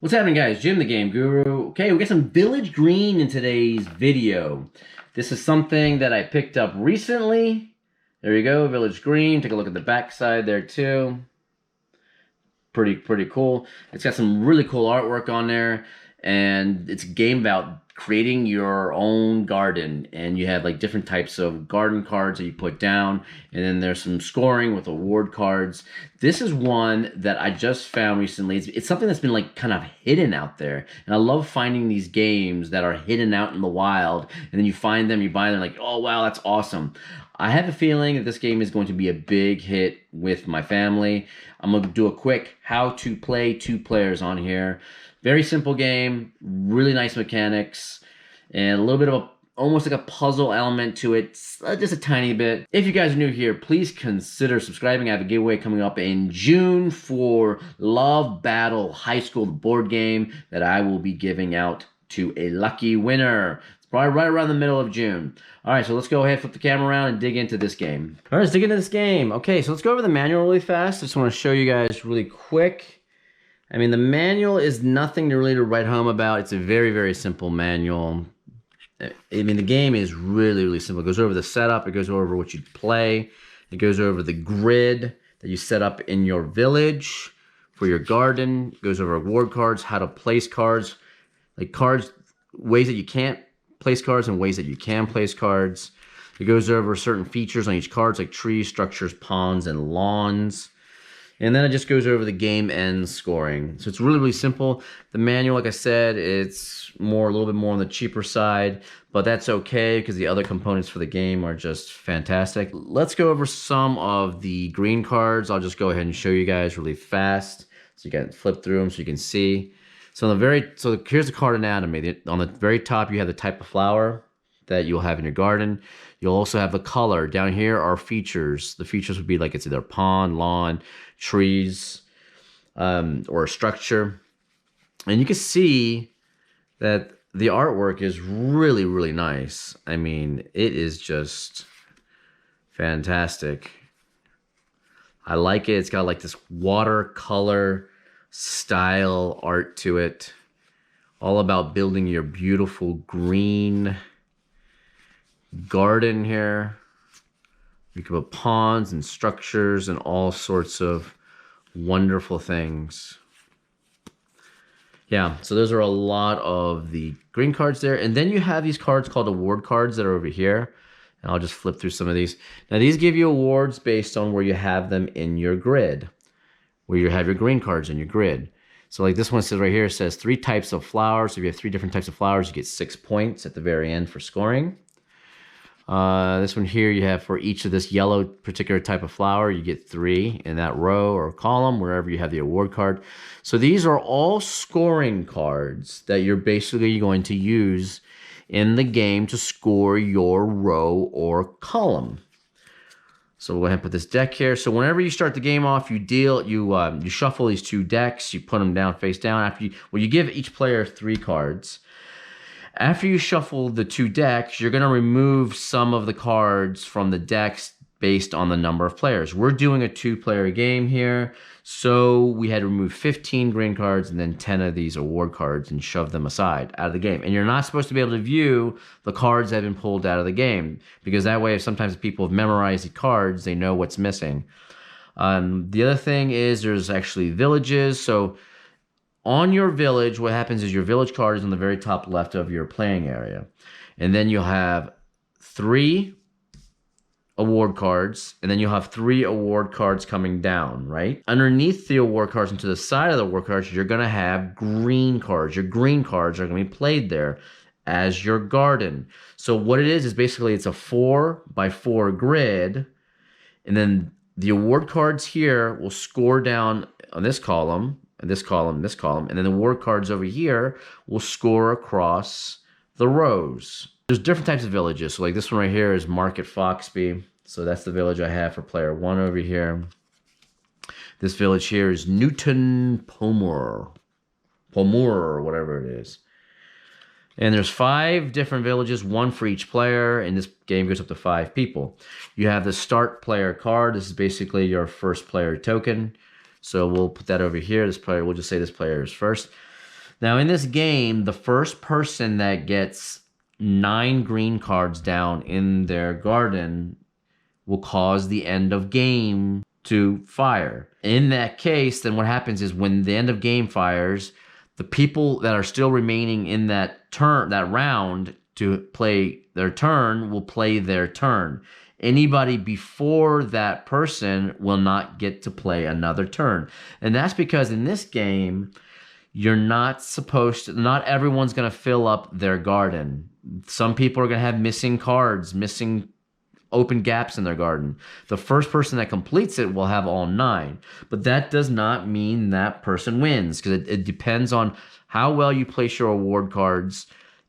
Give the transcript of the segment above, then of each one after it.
What's happening, guys? Jim the Game Guru. Okay, we got some Village Green in today's video. This is something that I picked up recently. There you go, Village Green. Take a look at the back side there too. Pretty cool. It's got some really cool artwork on there, and it's a game about creating your own garden, and you have like different types of garden cards that you put down, and then there's some scoring with award cards. This is one that I just found recently. It's something that's been like kind of hidden out there, and I love finding these games that are hidden out in the wild, and then you find them, you buy them, like, oh wow, that's awesome. I have a feeling that this game is going to be a big hit with my family. I'm going to do a quick how to play two players on here. Very simple game, really nice mechanics, and a little bit of almost like a puzzle element to it, just a tiny bit. If you guys are new here, please consider subscribing. I have a giveaway coming up in June for Love Battle High School board game that I will be giving out to a lucky winner. It's probably right around the middle of June. All right, so let's go ahead, flip the camera around, and dig into this game. All right, let's dig into this game. Okay, so let's go over the manual really fast. I just want to show you guys really quick. I mean, the manual is nothing to really write home about. It's a very simple manual. I mean, the game is really simple. It goes over the setup. It goes over what you play. It goes over the grid that you set up in your village for your garden. It goes over award cards, how to place cards, like cards, ways that you can't place cards and ways that you can place cards. It goes over certain features on each cards, like trees, structures, ponds, and lawns. And then it just goes over the game end scoring. So it's really simple. The manual, like I said, it's a little bit more on the cheaper side, but that's okay because the other components for the game are just fantastic. Let's go over some of the green cards. I'll just go ahead and show you guys really fast so you can flip through them so you can see. So here's the card anatomy. On the very top, you have the type of flower that you'll have in your garden. You'll also have the color. Down here are features. The features would be like it's either pond, lawn, trees, or a structure. And you can see that the artwork is really nice. I mean, it is just fantastic. I like it. It's got like this watercolor style art to it. All about building your beautiful green garden here. You can put ponds and structures and all sorts of wonderful things. Yeah, so those are a lot of the green cards there. And then you have these cards called award cards that are over here. And I'll just flip through some of these. Now, these give you awards based on where you have them in your grid, where you have your green cards in your grid. So like this one says right here, it says 3 types of flowers. So if you have 3 different types of flowers, you get 6 points at the very end for scoring. This one here, you have for each of this yellow particular type of flower, you get 3 in that row or column, wherever you have the award card. So these are all scoring cards that you're basically going to use in the game to score your row or column. So we'll go ahead and put this deck here. So whenever you start the game off, you shuffle these 2 decks, you put them down face down. You give each player 3 cards. After you shuffle the 2 decks, you're going to remove some of the cards from the decks based on the number of players. We're doing a 2-player game here, so we had to remove 15 green cards and then 10 of these award cards and shove them aside out of the game. And you're not supposed to be able to view the cards that have been pulled out of the game, because that way, if sometimes people have memorized the cards, they know what's missing. The other thing is there's actually villages. So on your village, what happens is your village card is on the very top left of your playing area. And then you'll have 3 award cards, and then you'll have 3 award cards coming down, right? Underneath the award cards and to the side of the award cards, you're going to have green cards. Your green cards are going to be played there as your garden. So what it is basically it's a 4x4 grid, and then the award cards here will score down on this column, and this column, this column, and then the award cards over here will score across the rows. There's different types of villages. So like this one right here is Market Foxby. So that's the village I have for player 1 over here. This village here is Newton Pomor, or whatever it is. And there's 5 different villages, 1 for each player, and this game goes up to 5 people. You have the start player card. This is basically your first player token. So we'll put that over here. We'll just say this player is first. Now, in this game, the first person that gets 9 green cards down in their garden will cause the end of game to fire. In that case, then what happens is when the end of game fires, the people that are still remaining in that round to play their turn will play their turn. Anybody before that person will not get to play another turn. And that's because in this game, you're not supposed to, not everyone's going to fill up their garden. Some people are going to have missing cards, missing open gaps in their garden. The first person that completes it will have all 9. But that does not mean that person wins, because it depends on how well you place your award cards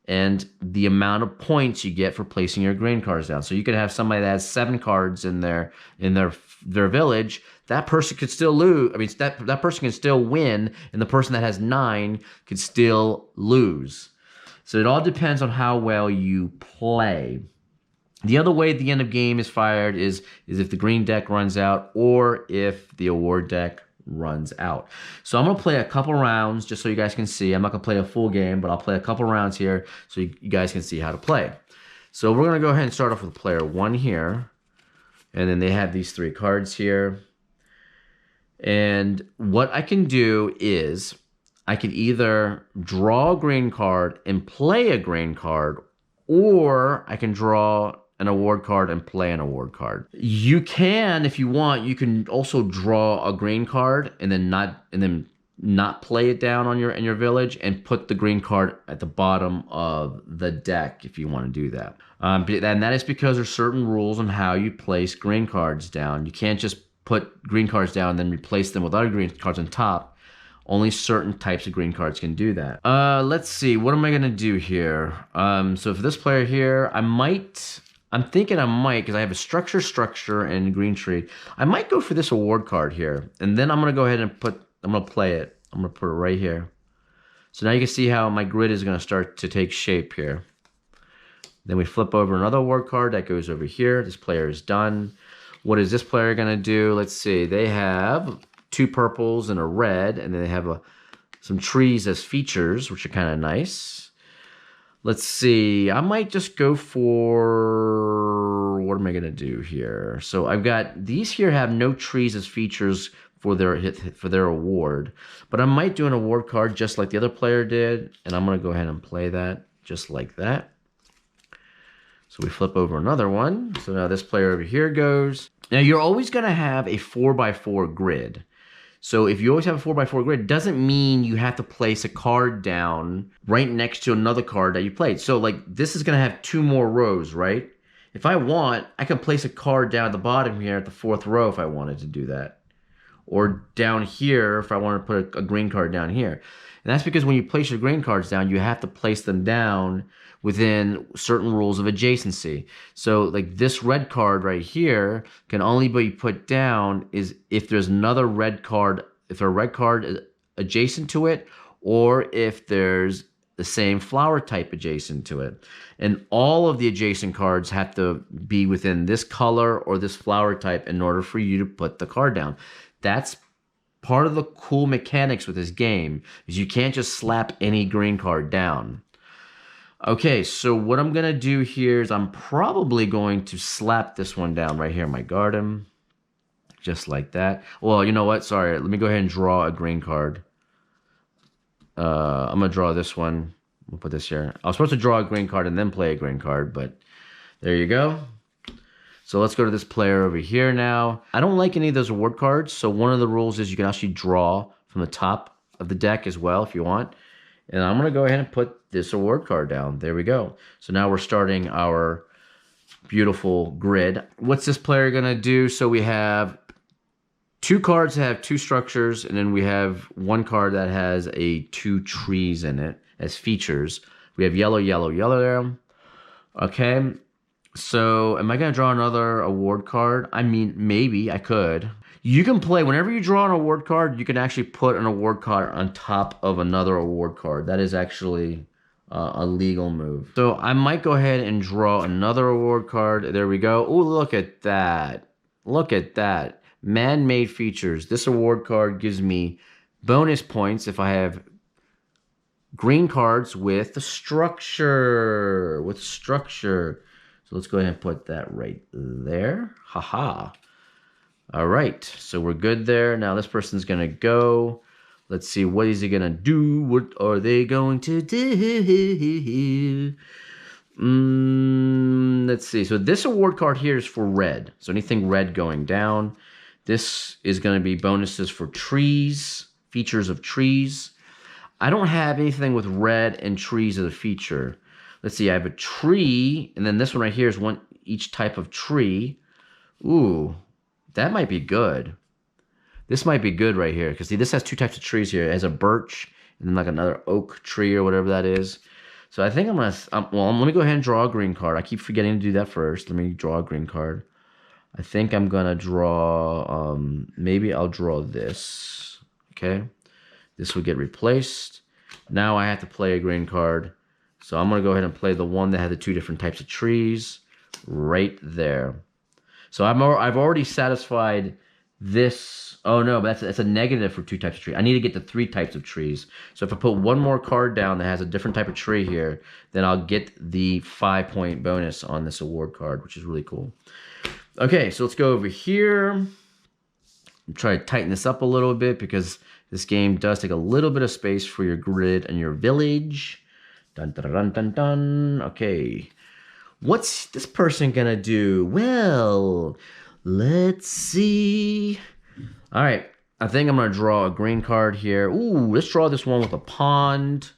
and the amount of points you get for placing your green cards down. So you could have somebody that has 7 cards in their village. That person could still lose. I mean, that person can still win, and the person that has 9 could still lose. So it all depends on how well you play. The other way the end of game is fired is if the green deck runs out or if the award deck runs out. So I'm going to play a couple rounds just so you guys can see. I'm not going to play a full game, but I'll play a couple rounds here so you guys can see how to play. So we're going to go ahead and start off with player 1 here. And then they have these 3 cards here. And what I can do is I can either draw a green card and play a green card, or I can draw an award card and play an award card. You can, if you want, you can also draw a green card and then not play it down on in your village and put the green card at the bottom of the deck if you want to do that. And that is because there's certain rules on how you place green cards down. You can't just put green cards down and then replace them with other green cards on top. Only certain types of green cards can do that. Let's see, what am I gonna do here? So for this player here, I'm thinking I might, because I have a structure, and green tree. I might go for this award card here. And then I'm going to go ahead and I'm going to play it. I'm going to put it right here. So now you can see how my grid is going to start to take shape here. Then we flip over another award card that goes over here. This player is done. What is this player going to do? Let's see. They have 2 purples and a red. And then they have some trees as features, which are kind of nice. Let's see, I might just go for, what am I going to do here? So I've got, these here have no trees as features for their award. But I might do an award card just like the other player did. And I'm going to go ahead and play that just like that. So we flip over another one. So now this player over here goes. Now you're always going to have a 4x4 grid. So if you always have a 4x4 grid, doesn't mean you have to place a card down right next to another card that you played. So like this is going to have 2 more rows, right? If I want, I can place a card down at the bottom here at the 4th row if I wanted to do that. Or down here if I want to put a green card down here. And that's because when you place your green cards down, you have to place them down within certain rules of adjacency. So like this red card right here can only be put down is if there's another red card, if a red card is adjacent to it, or if there's the same flower type adjacent to it. And all of the adjacent cards have to be within this color or this flower type in order for you to put the card down. That's part of the cool mechanics with this game, is you can't just slap any green card down. Okay, so what I'm going to do here is I'm probably going to slap this one down right here in my garden. Just like that. Well, you know what? Sorry, let me go ahead and draw a green card. I'm going to draw this one. We'll put this here. I was supposed to draw a green card and then play a green card, but there you go. So let's go to this player over here now. I don't like any of those award cards, so one of the rules is you can actually draw from the top of the deck as well if you want. And I'm going to go ahead and put this award card down. There we go. So now we're starting our beautiful grid. What's this player going to do? So we have 2 cards that have 2 structures, and then we have 1 card that has 2 trees in it as features. We have yellow, yellow, yellow there. Okay. So am I going to draw another award card? I mean, maybe I could. You can play, whenever you draw an award card, you can actually put an award card on top of another award card. That is actually a legal move. So I might go ahead and draw another award card. There we go. Oh, look at that. Look at that. Man-made features. This award card gives me bonus points if I have green cards with the structure. So let's go ahead and put that right there. Haha. All right, so we're good there. Now this person's gonna go. Let's see, what is he gonna do? What are they going to do? Let's see. So this award card here is for red. So anything red going down. This is going to be bonuses for trees, features of trees. I don't have anything with red and trees as a feature. Let's see. I have a tree, and then this one right here is one each type of tree. Ooh, that might be good. This might be good right here because see, this has two types of trees here. It has a birch and then like another oak tree or whatever that is. So I think I'm gonna. Well, let me go ahead and draw a green card. I keep forgetting to do that first. Let me draw a green card. I think I'm gonna draw. Maybe I'll draw this. Okay, this will get replaced. Now I have to play a green card. So I'm gonna go ahead and play the one that had the two different types of trees right there. So I've already satisfied this. Oh no, but that's a negative for two types of trees. I need to get the three types of trees. So if I put one more card down that has a different type of tree here, then I'll get the 5-point bonus on this award card, which is really cool. Okay, so let's go over here. Try to tighten this up a little bit because this game does take a little bit of space for your grid and your village. Dun dun dun dun dun. Okay. What's this person gonna do? Well, let's see. All right, I think I'm gonna draw a green card here. Ooh, let's draw this one with a pond.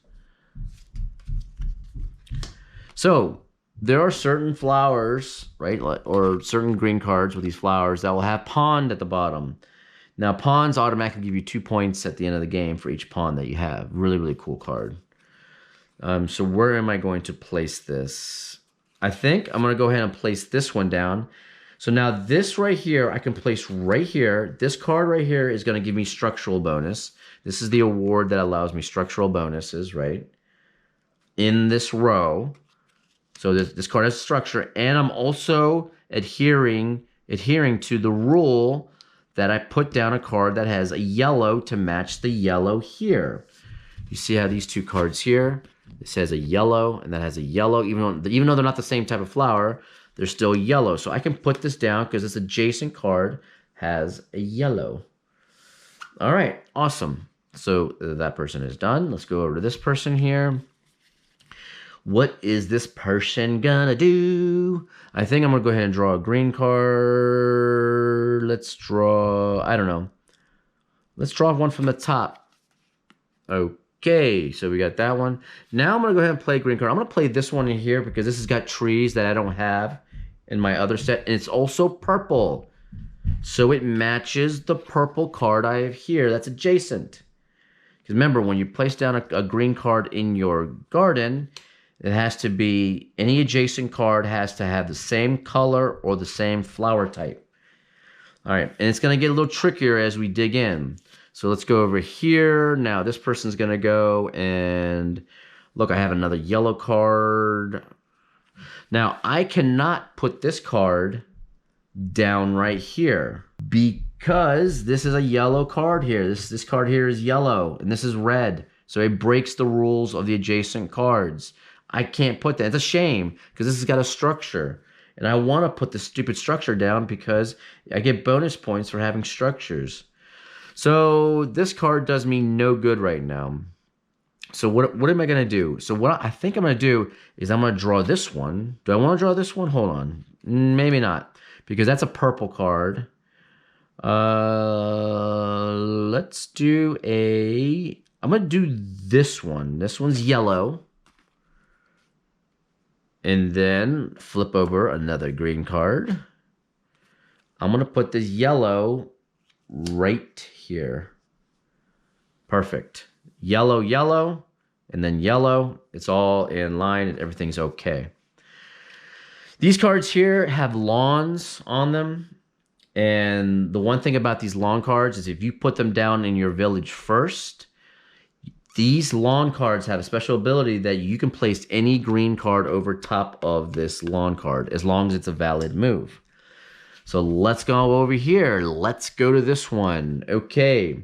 So there are certain flowers, right, or certain green cards with these flowers that will have pond at the bottom. Now, ponds automatically give you 2 points at the end of the game for each pond that you have. Really, really cool card. So where am I going to place this? I think I'm going to go ahead and place this one down. So now this right here, I can place right here. This card right here is going to give me structural bonus. This is the award that allows me structural bonuses, right? In this row. So this card has structure. And I'm also adhering to the rule that I put down a card that has a yellow to match the yellow here. You see how these two cards here, this has a yellow and that has a yellow. Even though they're not the same type of flower, they're still yellow. So I can put this down because this adjacent card has a yellow. All right, awesome. So that person is done. Let's go over to this person here. What is this person gonna do? I think I'm gonna go ahead and draw a green card. Let's draw, I don't know. Let's draw one from the top. Okay, so we got that one. Now I'm gonna go ahead and play a green card. I'm gonna play this one in here because this has got trees that I don't have in my other set. And it's also purple. So it matches the purple card I have here that's adjacent. Because remember, when you place down a green card in your garden, it has to be, any adjacent card has to have the same color or the same flower type. All right, and it's going to get a little trickier as we dig in. So let's go over here. Now this person's going to go and, look, I have another yellow card. Now I cannot put this card down right here because this is a yellow card here. This card here is yellow and this is red. So it breaks the rules of the adjacent cards. I can't put that. It's a shame because this has got a structure. And I want to put the stupid structure down because I get bonus points for having structures. So this card does me no good right now. So what am I going to do? So what I think I'm going to do is I'm going to draw this one. Do I want to draw this one? Hold on. Maybe not. Because that's a purple card. Let's do I'm going to do this one. This one's yellow. And then flip over another green card. I'm going to put this yellow right here. Perfect. Yellow, yellow, and then yellow. It's all in line and everything's okay. These cards here have lawns on them. And the one thing about these lawn cards is if you put them down in your village first, these lawn cards have a special ability that you can place any green card over top of this lawn card as long as it's a valid move. So let's go over here. Let's go to this one. Okay.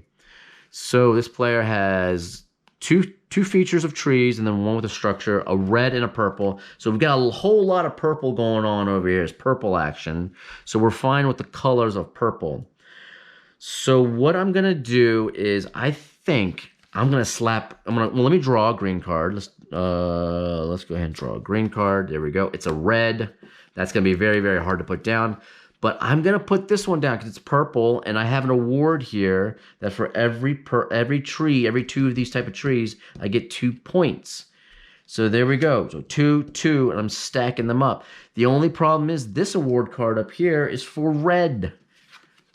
So this player has two two features of trees, and then one with a structure, a red and a purple. So we've got a whole lot of purple going on over here. It's purple action. So we're fine with the colors of purple. So what I'm gonna do is I think I'm gonna slap. Well, let me draw a green card. Let's go ahead and draw a green card. There we go. It's a red. That's gonna be very, very hard to put down. But I'm gonna put this one down because it's purple, and I have an award here that for every tree, every two of these type of trees, I get 2 points. So there we go. So 2, 2, and I'm stacking them up. The only problem is this award card up here is for red.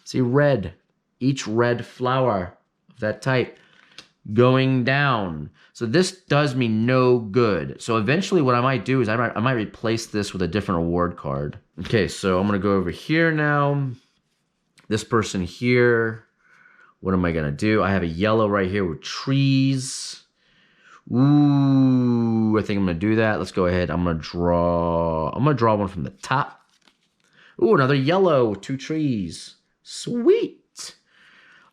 See, red. Each red flower of that type going down. So this does me no good. So eventually what I might do is I might replace this with a different award card. Okay, so I'm gonna go over here now. This person here, what am I gonna do? I have a yellow right here with trees. Ooh, I think I'm gonna do that. Let's go ahead. I'm gonna draw one from the top. Ooh, another yellow, 2 trees. Sweet.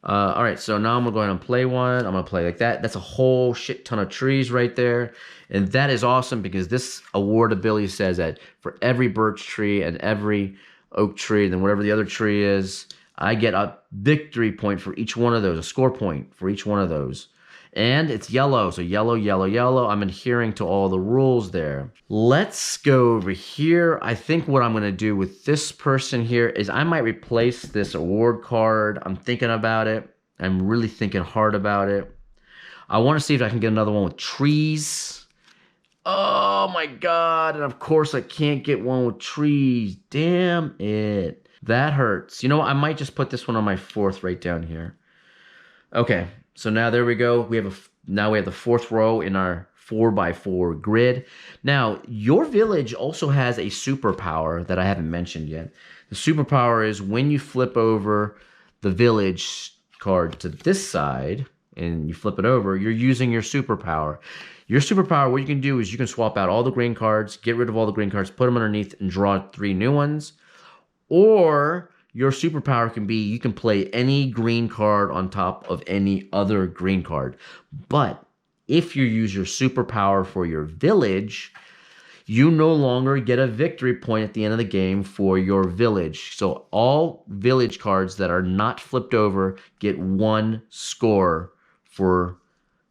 All right, so now I'm gonna go ahead and play one. I'm gonna play like that. That's a whole shit ton of trees right there. And that is awesome because this award ability says that for every birch tree and every oak tree, then whatever the other tree is, I get a victory point for each one of those, a score point for each one of those. And it's yellow, so yellow, yellow, yellow. I'm adhering to all the rules there. Let's go over here. I think what I'm gonna do with this person here is I might replace this award card. I'm thinking about it. I'm really thinking hard about it. I wanna see if I can get another one with trees. Oh my God, and of course I can't get one with trees. Damn it. That hurts. You know what, I might just put this one on my 4th right down here. Okay. So now there we go. Now we have the 4th row in our 4x4 grid. Now, your village also has a superpower that I haven't mentioned yet. The superpower is when you flip over the village card to this side and you flip it over, you're using your superpower. Your superpower, what you can do is you can swap out all the green cards, get rid of all the green cards, put them underneath, and draw 3 new ones. Or your superpower can be you can play any green card on top of any other green card. But if you use your superpower for your village, you no longer get a victory point at the end of the game for your village. So all village cards that are not flipped over get 1 score for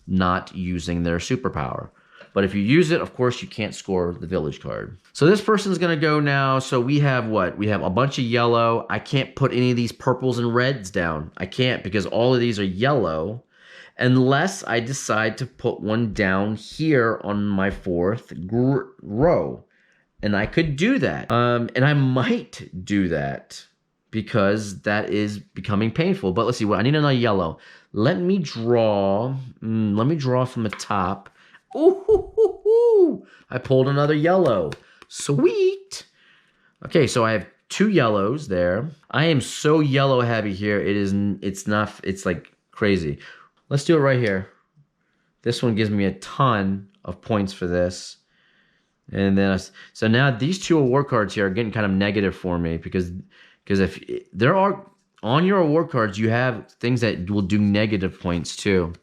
not using their superpower. But if you use it, of course, you can't score the village card. So this person's going to go now. So we have what? We have a bunch of yellow. I can't put any of these purples and reds down. I can't because all of these are yellow unless I decide to put one down here on my 4th row. And I could do that. And I might do that because that is becoming painful. But let's see. I need another yellow. Let me draw from the top. Ooh, I pulled another yellow. Sweet. Okay, so I have 2 yellows there. I am so yellow heavy here. It's like crazy. Let's do it right here. This one gives me a ton of points for this. And then, so now these 2 award cards here are getting kind of negative for me because if there are, on your award cards, you have things that will do negative points too.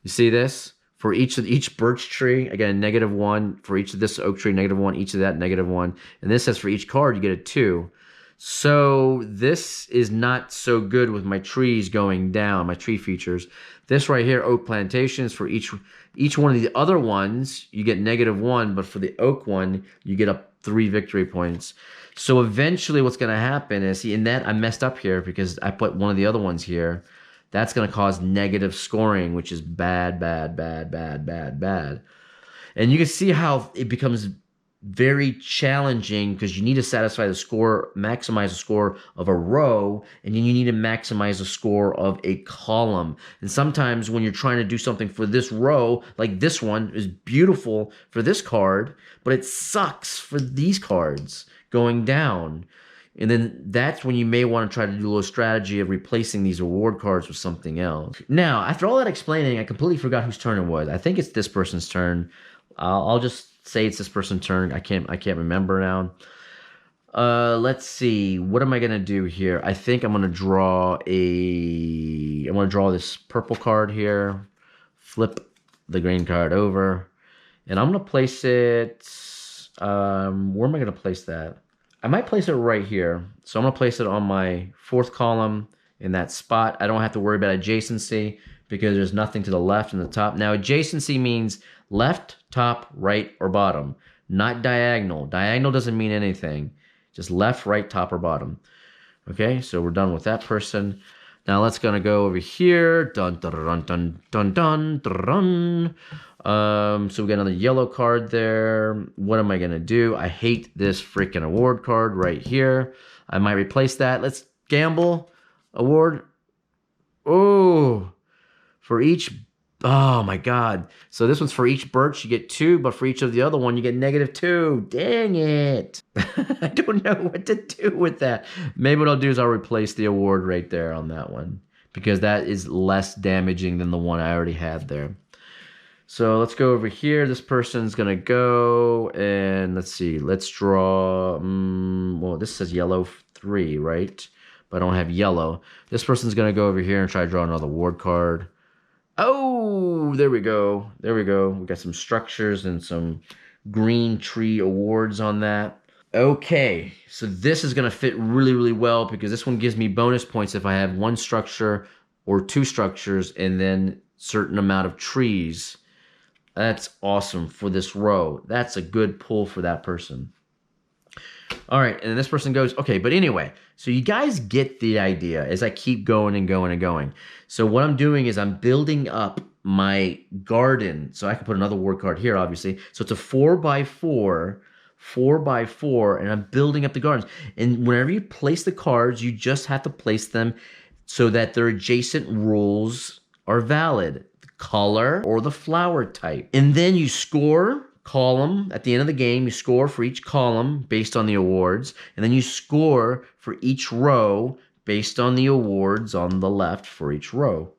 You see this? For each birch tree, I get a -1. For each of this oak tree, -1. Each of that, -1. And this says for each card, you get a 2. So this is not so good with my trees going down, my tree features. This right here, oak plantations, for each one of the other ones, you get -1. But for the oak one, you get up 3 victory points. So eventually what's going to happen is, see, in that I messed up here because I put one of the other ones here. That's going to cause negative scoring, which is bad, bad, bad, bad, bad, bad. And you can see how it becomes very challenging because you need to satisfy the score, maximize the score of a row, and then you need to maximize the score of a column. And sometimes when you're trying to do something for this row, like this one is beautiful for this card, but it sucks for these cards going down. And then that's when you may want to try to do a little strategy of replacing these award cards with something else. Now, after all that explaining, I completely forgot whose turn it was. I think it's this person's turn. I'll just say it's this person's turn. I can't remember now. Let's see. What am I gonna do here? I think I'm gonna draw this purple card here. Flip the green card over. And I'm going to place it, where am I going to place that? I might place it right here. So I'm going to place it on my fourth column in that spot. I don't have to worry about adjacency because there's nothing to the left and the top. Now, adjacency means left, top, right, or bottom, not diagonal. Diagonal doesn't mean anything. Just left, right, top, or bottom. Okay, so we're done with that person. Now let's gonna go over here. Dun dun dun dun dun dun dun. So we got another yellow card there. What am I gonna do? I hate this freaking award card right here. I might replace that. Let's gamble. Award. Oh, for each. Oh my God. So this one's for each Birch, you get 2, but for each of the other one, you get -2. Dang it. I don't know what to do with that. Maybe what I'll do is I'll replace the award right there on that one because that is less damaging than the one I already had there. So let's go over here. This person's going to go and let's see. Let's draw. Well, this says yellow 3, right? But I don't have yellow. This person's going to go over here and try to draw another award card. Oh, there we go. There we go. We got some structures and some green tree awards on that. Okay, so this is going to fit really, really well because this one gives me bonus points if I have 1 structure or 2 structures and then certain amount of trees. That's awesome for this row. That's a good pull for that person. All right, and this person goes, okay, but anyway, so you guys get the idea as I keep going and going and going. So what I'm doing is I'm building up my garden. So I can put another word card here, obviously. So it's a 4x4, 4x4, and I'm building up the gardens. And whenever you place the cards, you just have to place them so that their adjacent rules are valid. The color or the flower type. And then you score column at the end of the game. You score for each column based on the awards, and then you score for each row based on the awards on the left for each row.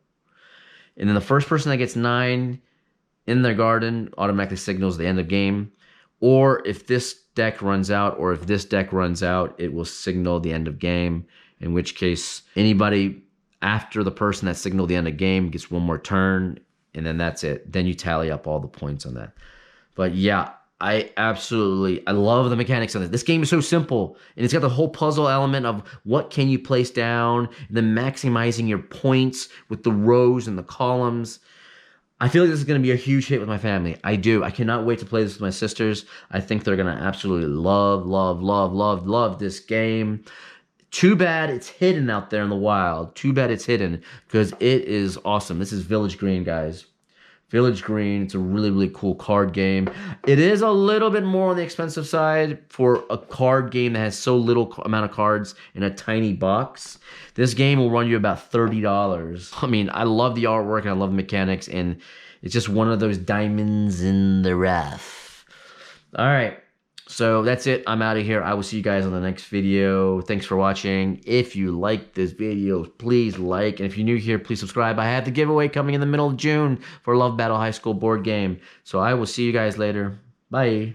And then the first person that gets 9 in their garden automatically signals the end of game. Or if this deck runs out, or if this deck runs out, it will signal the end of game, in which case anybody after the person that signaled the end of game gets 1 more turn, and then that's it. Then you tally up all the points on that. But yeah, I love the mechanics of this. This game is so simple, and it's got the whole puzzle element of what can you place down, and then maximizing your points with the rows and the columns. I feel like this is going to be a huge hit with my family. I do. I cannot wait to play this with my sisters. I think they're going to absolutely love this game. Too bad it's hidden out there in the wild. Too bad it's hidden because it is awesome. This is Village Green, guys. Village Green, it's a really, really cool card game. It is a little bit more on the expensive side for a card game that has so little amount of cards in a tiny box. This game will run you about $30. I mean, I love the artwork and I love the mechanics, and it's just one of those diamonds in the rough. All right. So that's it. I'm out of here. I will see you guys on the next video. Thanks for watching. If you like this video, please like. And if you're new here, please subscribe. I have the giveaway coming in the middle of June for Love Battle High School board game. So I will see you guys later. Bye.